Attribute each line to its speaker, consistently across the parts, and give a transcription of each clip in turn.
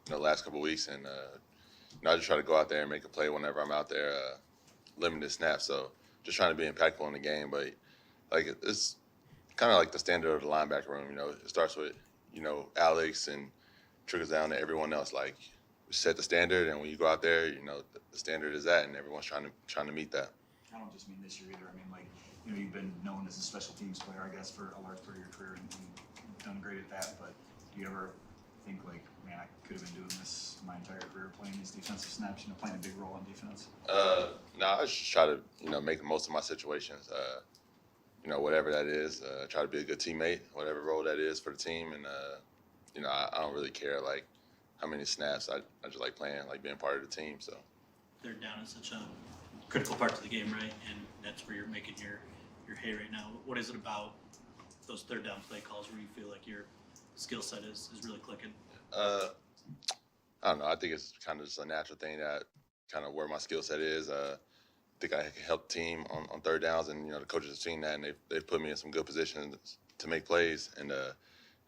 Speaker 1: the last couple of weeks, and I just try to go out there and make a play whenever I'm out there, limited snaps. So just trying to be impactful in the game, but like it's kind of like the standard of the linebacker room. It starts with Alex and trickles down to everyone else. Like we set the standard, and when you go out there, the standard is that, and everyone's trying to meet that.
Speaker 2: I don't just mean this year either. I mean, like, you've been known as a special teams player, I guess, for a large part of your career, and you've done great at that. But do you ever think, like, man, I could have been doing this my entire career, playing these defensive snaps, playing a big role on defense?
Speaker 1: No, I just try to make the most of my situations. Whatever that is, try to be a good teammate, whatever role that is for the team, and I don't really care like how many snaps. I just like playing, like being part of the team. So
Speaker 3: Third down is such a critical part to the game, right? And that's where you're making your hay right now. What is it about those third down play calls where you feel like your skill set is really clicking?
Speaker 1: I don't know. I think it's kind of just a natural thing that kind of where my skill set is. I think I can help the team on third downs, and the coaches have seen that, and they've put me in some good positions to make plays, and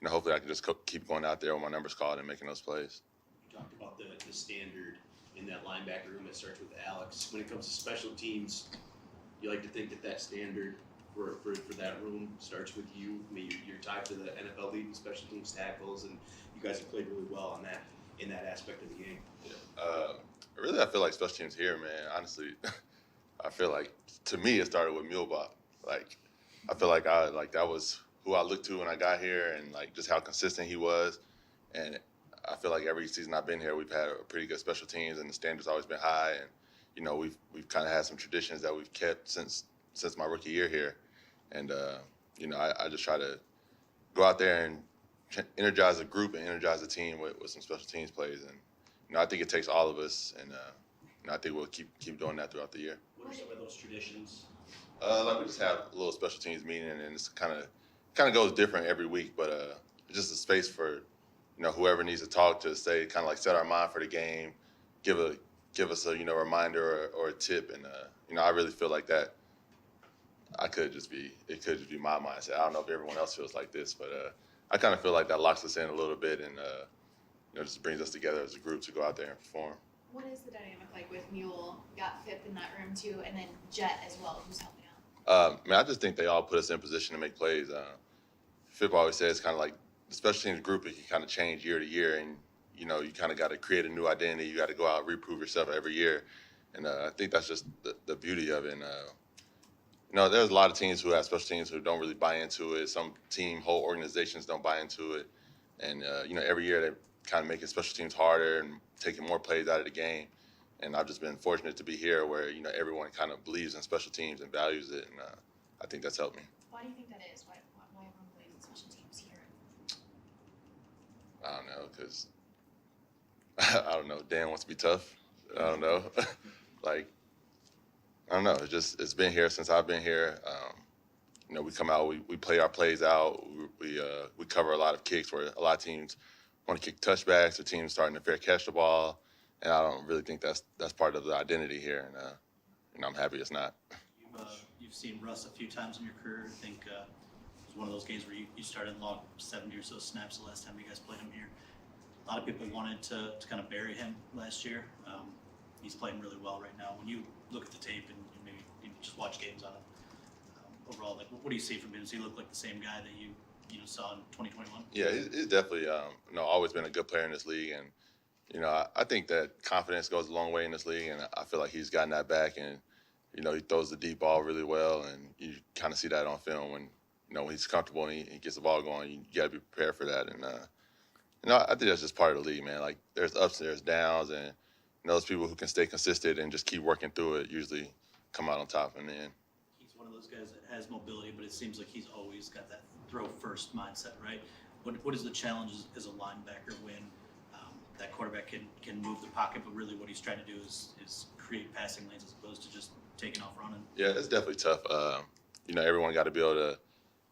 Speaker 1: hopefully I can just keep going out there with my numbers called and making those plays.
Speaker 4: You talked about the standard in that linebacker room that starts with Alex. When it comes to special teams, you like to think that standard for that room starts with you. I mean, you're tied to the NFL lead in special teams tackles, and you guys have played really well on that in that aspect of the game.
Speaker 1: Yeah. Really, I feel like special teams here, man. Honestly, I feel like to me it started with Mulebach. Like, I feel like that was who I looked to when I got here, and like just how consistent he was. And I feel like every season I've been here, we've had a pretty good special teams, and the standard's always been high. And we've kind of had some traditions that we've kept since my rookie year here. And I just try to go out there and energize a group and energize a team with some special teams plays. And I think it takes all of us, and I think we'll keep doing that throughout the year.
Speaker 4: What are some of those traditions?
Speaker 1: Like we just have a little special teams meeting, and it's kind of goes different every week, but just a space for whoever needs to talk to say, kind of like set our mind for the game, give us a reminder or a tip, and I really feel like that. It could just be my mindset. I don't know if everyone else feels like this, but I kind of feel like that locks us in a little bit, and just brings us together as a group to go out there and perform.
Speaker 5: What is the dynamic like with Mule? Got Fip in that room too, and then Jet as well, who's helping out?
Speaker 1: I just think they all put us in position to make plays. Fip always says kind of like the special teams group, it can kind of change year to year, and you kind of got to create a new identity. You got to go out and reprove yourself every year, and I think that's just the beauty of it. And, there's a lot of teams who have special teams who don't really buy into it. Some whole organizations don't buy into it, and every year they're kind of making special teams harder and taking more plays out of the game. And I've just been fortunate to be here where everyone kind of believes in special teams and values it, and I think that's helped me.
Speaker 5: Why do you think that is? Why everyone believes in special teams here?
Speaker 1: I don't know, because I don't know. Dan wants to be tough. I don't know. Like, I don't know. It's been here since I've been here. We come out, we play our plays out. We cover a lot of kicks where a lot of teams want to kick touchbacks or teams starting to fair catch the ball, and I don't really think that's part of the identity here. And I'm happy it's not.
Speaker 3: You've seen Russ a few times in your career. I think it was one of those games where you started and logged 70 or so snaps the last time you guys played him here. A lot of people wanted to kind of bury him last year. He's playing really well right now. When you look at the tape and maybe just watch games on him, overall, like what do you see from him? Does he look like the same guy that you saw in 2021?
Speaker 1: Yeah, he's definitely always been a good player in this league, and I think that confidence goes a long way in this league, and I feel like he's gotten that back, and he throws the deep ball really well, and you kind of see that on film when when he's comfortable and he gets the ball going. You got to be prepared for that, and I think that's just part of the league, man. Like there's ups and there's downs, and those people who can stay consistent and just keep working through it usually come out on top in the end.
Speaker 3: He's one of those guys that has mobility, but it seems like he's always got that throw first mindset, right? What is the challenge as a linebacker when that quarterback can move the pocket, but really what he's trying to do is create passing lanes as opposed to just taking off running?
Speaker 1: Yeah, it's definitely tough. Everyone got to be able to,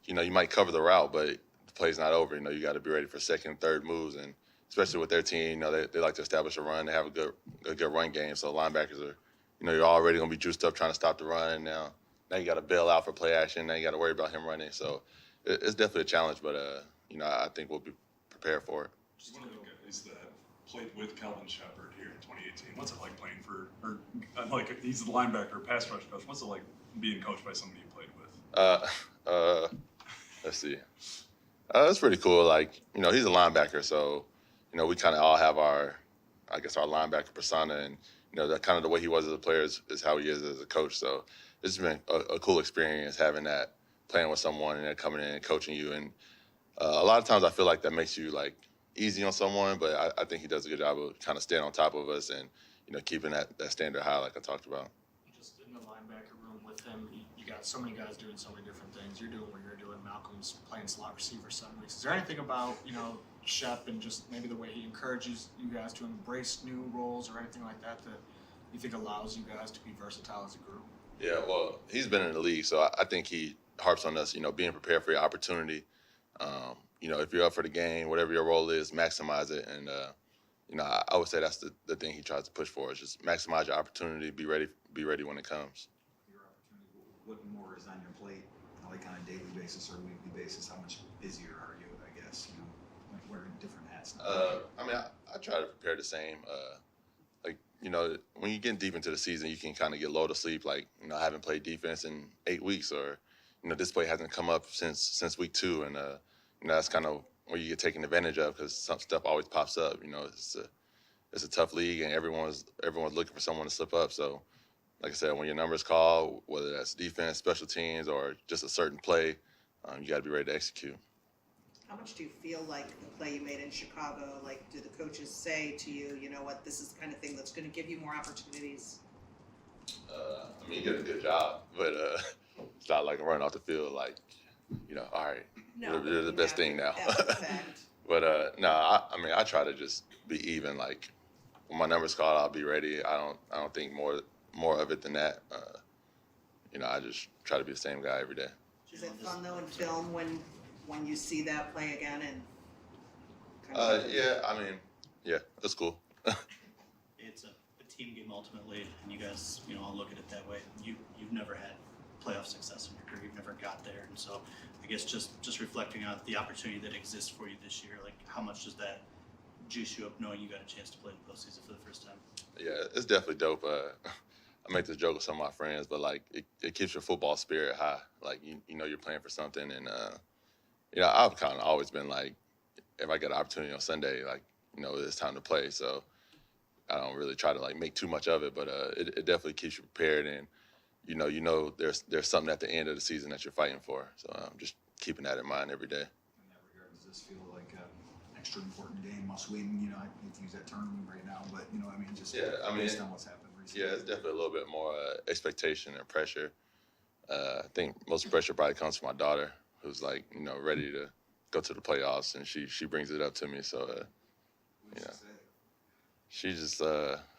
Speaker 1: you might cover the route, but the play's not over. You got to be ready for second, third moves, and especially with their team, they like to establish a run. They have a good run game, so linebackers are, you're already going to be juiced up trying to stop the run. Now you got to bail out for play action. Now you got to worry about him running. So it's definitely a challenge, but I think we'll be prepared for it.
Speaker 6: Just one of the guys that played with Kelvin Shepard here in 2018. What's it like playing for, or like he's the linebacker, pass rush coach. What's it like being coached by somebody you played with?
Speaker 1: Let's see. It's pretty cool. Like, he's a linebacker, so, we kind of all have our linebacker persona, and, that kind of the way he was as a player is how he is as a coach. So it's been a cool experience having that, playing with someone and then coming in and coaching you. And a lot of times I feel like that makes you, like, easy on someone, but I think he does a good job of kind of staying on top of us and, keeping that standard high like I talked about.
Speaker 7: Just in the linebacker room with him, you got so many guys doing so many different things. You're doing what you're doing. Malcolm's playing slot receiver some weeks. Is there anything about, Shep and just maybe the way he encourages you guys to embrace new roles or anything like that that you think allows you guys to be versatile as a group?
Speaker 1: Yeah, well, he's been in the league, so I think he harps on us, being prepared for your opportunity. If you're up for the game, whatever your role is, maximize it. And, I would say that's the thing he tries to push for is just maximize your opportunity, be ready when it comes.
Speaker 2: Your opportunity, what more is on your plate, like on a daily basis or weekly basis? How much busier are you, I guess, like wearing different hats now?
Speaker 1: I try to prepare the same. When you get deep into the season, you can kind of get low to sleep. Like, I haven't played defense in 8 weeks, or, this play hasn't come up since week 2. And, that's kind of where you get taken advantage of because some stuff always pops up. It's a tough league and everyone's looking for someone to slip up. So, like I said, when your number's called, whether that's defense, special teams, or just a certain play, you got to be ready to execute.
Speaker 8: How much do you feel like the play you made in Chicago, like do the coaches say to you, you know what, this is the kind of thing that's going to give you more opportunities?
Speaker 1: You did a good job, but it's not like running off the field like, all right, you're the best thing now. But I try to just be even. Like when my number's called, I'll be ready. I don't think more of it than that. I just try to be the same guy every day.
Speaker 8: Is it fun though in film when you see that play again and?
Speaker 1: Yeah, that's cool.
Speaker 3: It's a team game ultimately, and you guys, all look at it that way. You've never had playoff success in your career. You've never got there, and so I guess just reflecting on the opportunity that exists for you this year, like how much does that juice you up knowing you got a chance to play the postseason for the first time?
Speaker 1: Yeah, it's definitely dope. I make this joke with some of my friends, but like it keeps your football spirit high. Like you're playing for something, and I've kind of always been like, if I get an opportunity on Sunday, like it's time to play. So I don't really try to like make too much of it, but it definitely keeps you prepared, and there's something at the end of the season that you're fighting for. So I'm just keeping that in mind every day.
Speaker 2: In that regard, does this feel like an extra important game, must win? I hate to use that term right now, but based on what's happened recently.
Speaker 1: Yeah, it's definitely a little bit more expectation and pressure. I think most pressure probably comes from my daughter, who's like, ready to go to the playoffs, and she brings it up to me. So, she just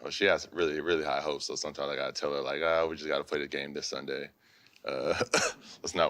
Speaker 1: she has really, really high hopes. So sometimes I gotta tell her like, we just gotta play the game this Sunday. Let's not